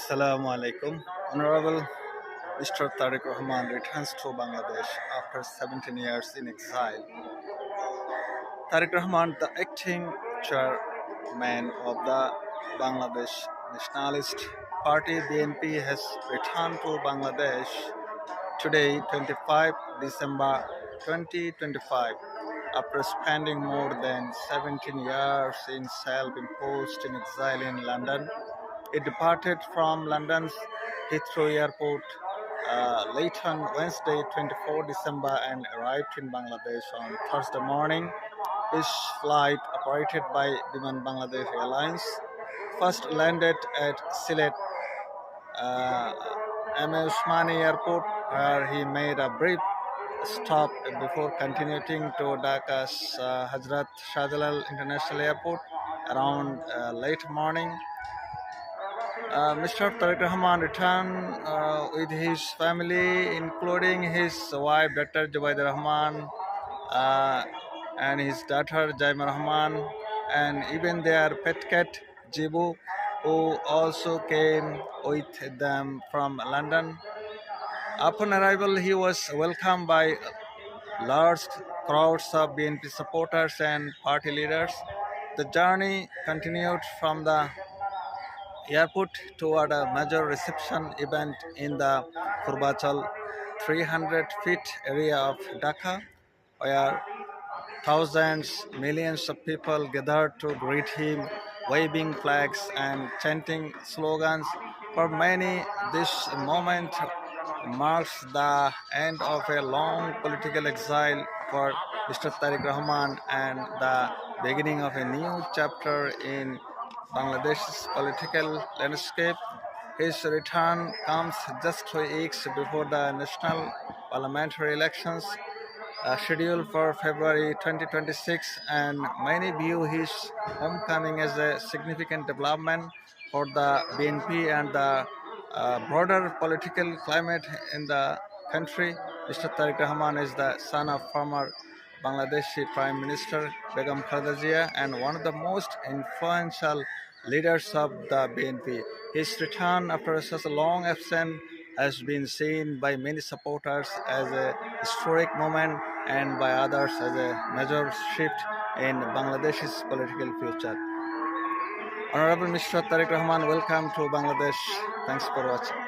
Assalamu alaikum. Honorable Mr. Tariq Rahman returns to Bangladesh after 17 years in exile. Tariq Rahman, the acting chairman of the Bangladesh Nationalist Party BNP, has returned to Bangladesh today, 25 December 2025, after spending more than 17 years in self-imposed in exile in London. It departed from London's Heathrow Airport late on Wednesday, 24 December, and arrived in Bangladesh on Thursday morning. His flight, operated by Biman Bangladesh Airlines, first landed at Sylhet uh, M. A. Usmani Airport, where he made a brief stop before continuing to Dhaka's Hazrat Shahjalal International Airport around late morning. Mr. Tariq Rahman returned with his family, including his wife, Dr. Jubaida Rahman, uh, and his daughter, Jaima Rahman, and even their pet cat, Jibu, who also came with them from London. Upon arrival, he was welcomed by large crowds of BNP supporters and party leaders. The journey continued from the airport toward a major reception event in the Purbachal 300 feet area of Dhaka, where thousands, millions of people gathered to greet him, waving flags and chanting slogans. For many, this moment marks the end of a long political exile for Mr. Tariq Rahman and the beginning of a new chapter in Bangladesh's political landscape. His return comes just 2 weeks before the national parliamentary elections scheduled for February 2026, and many view his homecoming as a significant development for the BNP and the broader political climate in the country. Mr. Tariq Rahman is the son of former Bangladeshi Prime Minister Begum Khaleda Zia and one of the most influential leaders of the BNP. His return after such a long absence has been seen by many supporters as a historic moment and by others as a major shift in Bangladesh's political future. Honorable Mr. Tariq Rahman, welcome to Bangladesh. Thanks for watching.